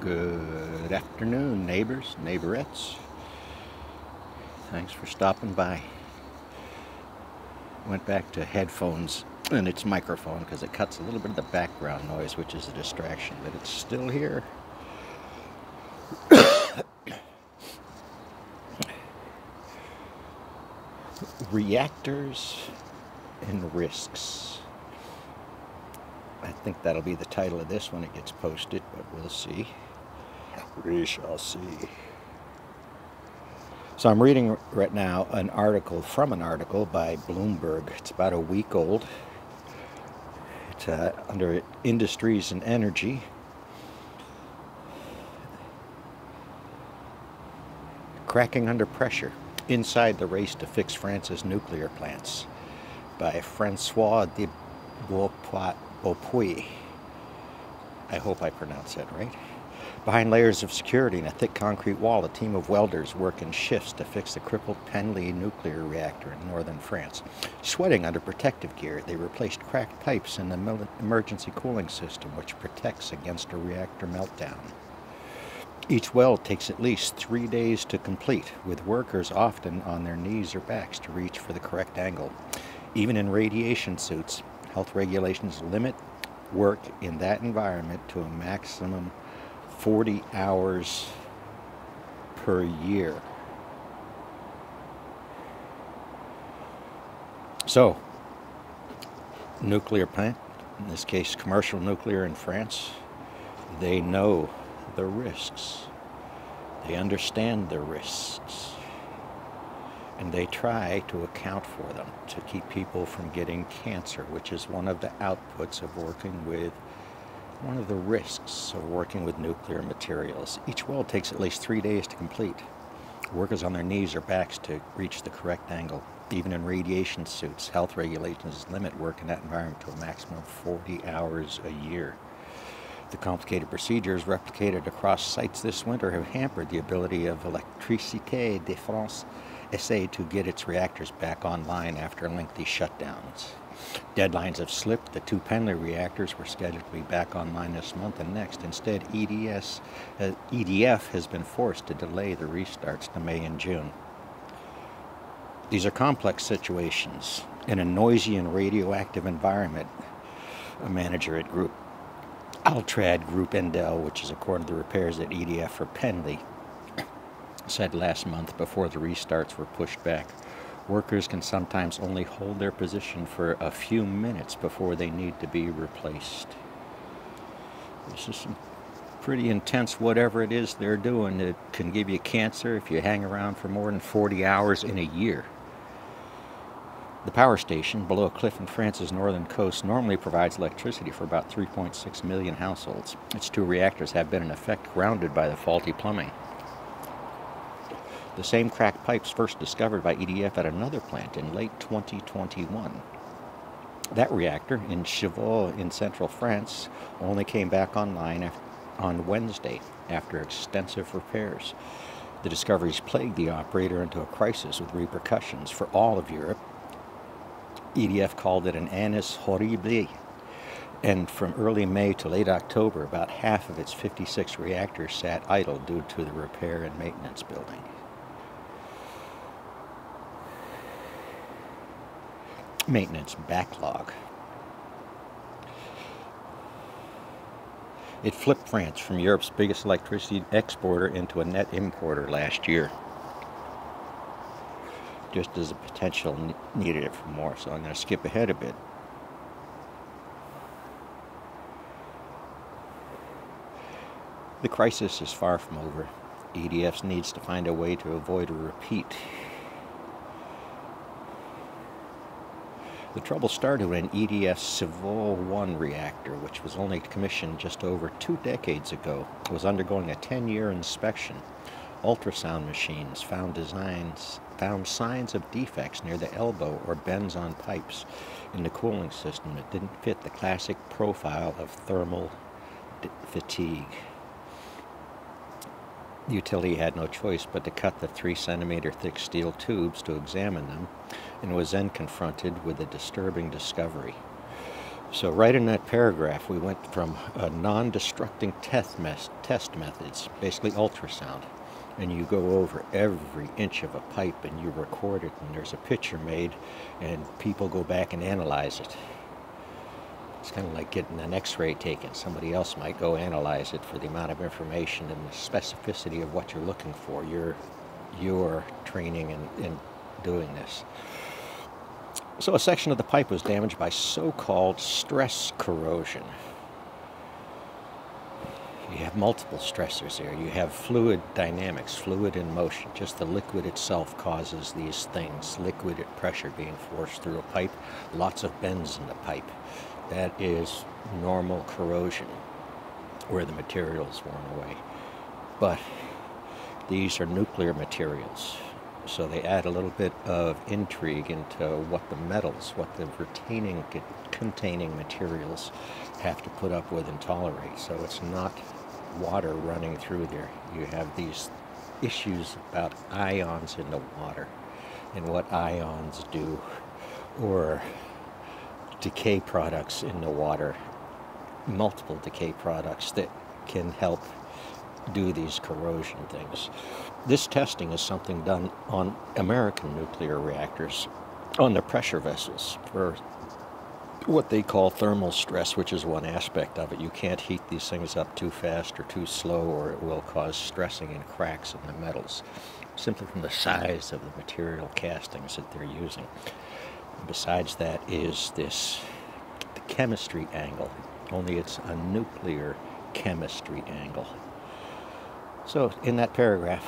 Good afternoon, neighbors, neighborettes. Thanks for stopping by. Went back to headphones and its microphone because it cuts a little bit of the background noise, which is a distraction, but it's still here. Reactors and risks. I think that'll be the title of this when it gets posted, but we'll see. We shall see. So I'm reading right now an article by Bloomberg. It's about a week old. It's under Industries and Energy. Cracking under pressure. Inside the race to fix France's nuclear plants by Francois de Beaupuy. I hope I pronounced that right. Behind layers of security and a thick concrete wall, a team of welders work in shifts to fix the crippled Penly nuclear reactor in northern France. Sweating under protective gear, they replaced cracked pipes in the emergency cooling system, which protects against a reactor meltdown. Each weld takes at least 3 days to complete, with workers often on their knees or backs to reach for the correct angle. Even in radiation suits, health regulations limit work in that environment to a maximum 40 hours per year. So, nuclear plant, in this case commercial nuclear in France, they know the risks. They understand the risks. And they try to account for them to keep people from getting cancer, which is one of the outputs of working with one of the risks of working with nuclear materials. Each weld takes at least 3 days to complete. Workers on their knees or backs to reach the correct angle. Even in radiation suits, health regulations limit work in that environment to a maximum of 40 hours a year. The complicated procedures replicated across sites this winter have hampered the ability of Électricité de France SA to get its reactors back online after lengthy shutdowns. Deadlines have slipped. The two Penly reactors were scheduled to be back online this month and next. Instead, EDF has been forced to delay the restarts to May and June. These are complex situations. In a noisy and radioactive environment, a manager at Altrad Group Endel, which is according to the repairs at EDF for Penly, said last month before the restarts were pushed back. Workers can sometimes only hold their position for a few minutes before they need to be replaced. This is some pretty intense whatever it is they're doing. It can give you cancer if you hang around for more than 40 hours in a year. The power station below a cliff in France's northern coast normally provides electricity for about 3.6 million households. Its two reactors have been in effect grounded by the faulty plumbing. The same cracked pipes first discovered by EDF at another plant in late 2021. That reactor in Chivaux in central France only came back online on Wednesday after extensive repairs. The discoveries plagued the operator into a crisis with repercussions for all of Europe. EDF called it an annus horrible, and from early May to late October, about half of its 56 reactors sat idle due to the repair and maintenance building. Maintenance backlog. It flipped France from Europe's biggest electricity exporter into a net importer last year, just as the potential needed it for more. So I'm going to skip ahead a bit. The crisis is far from over. EDF needs to find a way to avoid a repeat. The trouble started when EDF's Civaux 1 reactor, which was only commissioned just over 2 decades ago, was undergoing a 10-year inspection. Ultrasound machines found signs of defects near the elbow or bends on pipes in the cooling system that didn't fit the classic profile of thermal fatigue. The utility had no choice but to cut the 3-centimeter thick steel tubes to examine them, and was then confronted with a disturbing discovery. So right in that paragraph, we went from non-destructing test methods, basically ultrasound, and you go over every inch of a pipe and you record it, and there's a picture made, and people go back and analyze it. It's kind of like getting an x-ray taken. Somebody else might go analyze it for the amount of information and the specificity of what you're looking for. Your training in doing this. So a section of the pipe was damaged by so-called stress corrosion. You have multiple stressors here. You have fluid dynamics, fluid in motion. Just the liquid itself causes these things. Liquid at pressure being forced through a pipe. Lots of bends in the pipe. That is normal corrosion where the materials worn away. But these are nuclear materials. So they add a little bit of intrigue into what the metals, what the containing materials have to put up with and tolerate. So it's not water running through there. You have these issues about ions in the water and what ions do, or decay products in the water, multiple decay products that can help do these corrosion things. This testing is something done on American nuclear reactors, on the pressure vessels, for what they call thermal stress, which is one aspect of it. You can't heat these things up too fast or too slow, or it will cause stressing and cracks in the metals, simply from the size of the material castings that they're using. And besides that is the chemistry angle, only it's a nuclear chemistry angle. So in that paragraph,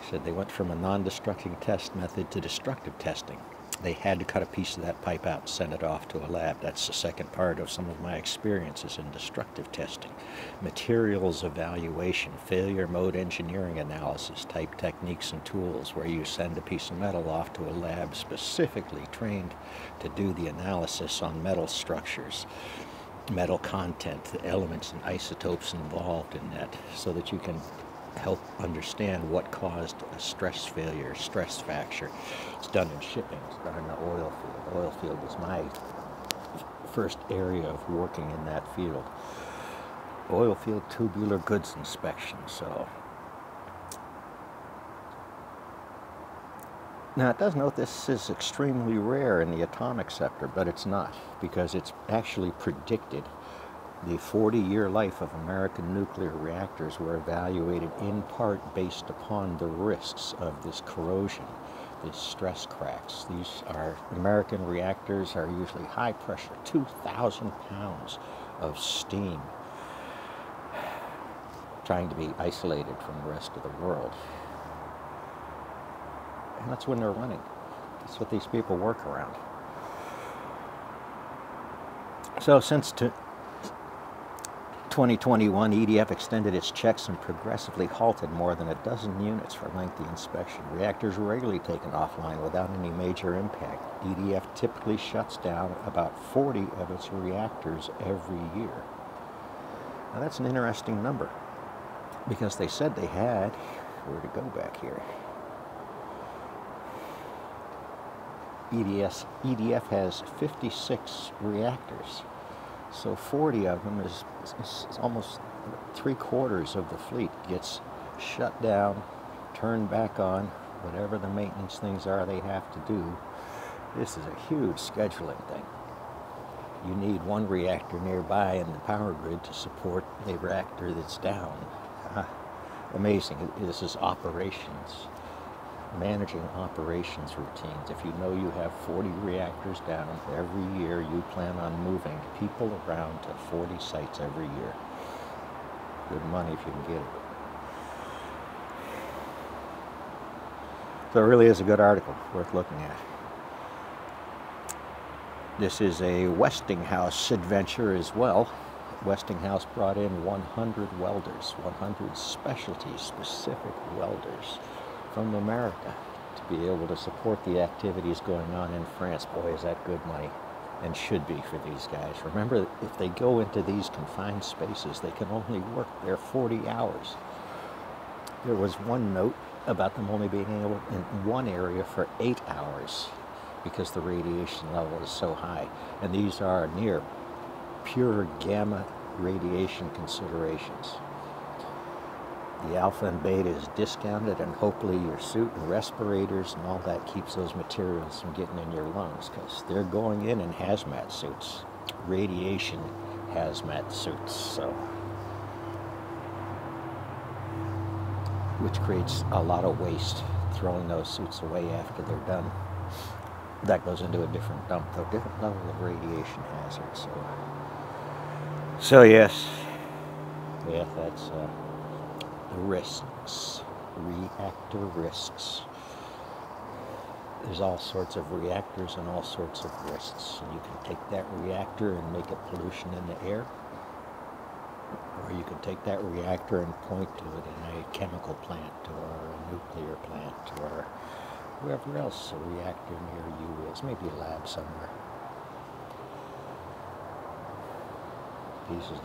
he said they went from a non-destructing test method to destructive testing. They had to cut a piece of that pipe out and send it off to a lab. That's the second part of some of my experiences in destructive testing. Materials evaluation, failure mode engineering analysis type techniques and tools, where you send a piece of metal off to a lab specifically trained to do the analysis on metal structures, metal content, the elements and isotopes involved in that, so that you can help understand what caused a stress failure, stress fracture. It's done in shipping, it's done in the oil field. The oil field was my first area of working in that field. Oil field tubular goods inspection. So now it does note this is extremely rare in the atomic sector, but it's not, because it's actually predicted. The 40-year life of American nuclear reactors were evaluated in part based upon the risks of this corrosion, these stress cracks. These are, American reactors are usually high pressure, 2,000 pounds of steam, trying to be isolated from the rest of the world. And that's when they're running. That's what these people work around. So since 2021, EDF extended its checks and progressively halted more than a dozen units for lengthy inspection. Reactors were regularly taken offline without any major impact. EDF typically shuts down about 40 of its reactors every year. Now that's an interesting number, because they said they had, where to go back here? EDF has 56 reactors. So 40 of them is almost 3/4 of the fleet gets shut down, turned back on, whatever the maintenance things are they have to do. This is a huge scheduling thing. You need one reactor nearby in the power grid to support the reactor that's down. Amazing. This is operations. Managing operations routines. If you know you have 40 reactors down, every year you plan on moving people around to 40 sites every year. Good money if you can get it. So it really is a good article, worth looking at. This is a Westinghouse adventure as well. Westinghouse brought in 100 welders, 100 specialty-specific welders from America to be able to support the activities going on in France. Boy, is that good money, and should be for these guys. Remember, if they go into these confined spaces, they can only work there 40 hours. There was one note about them only being able in one area for 8 hours. because the radiation level is so high. And these are near pure gamma radiation considerations. The alpha and beta is discounted, and hopefully your suit and respirators and all that keeps those materials from getting in your lungs, because they're going in hazmat suits, radiation hazmat suits, so which creates a lot of waste, throwing those suits away after they're done. That goes into a different dump, though, different level of radiation hazard. So yes, that's the risks, reactor risks. There's all sorts of reactors and all sorts of risks. And you can take that reactor and make it pollution in the air, or you can take that reactor and point to it in a chemical plant or a nuclear plant or wherever else a reactor near you is, maybe a lab somewhere. Pieces.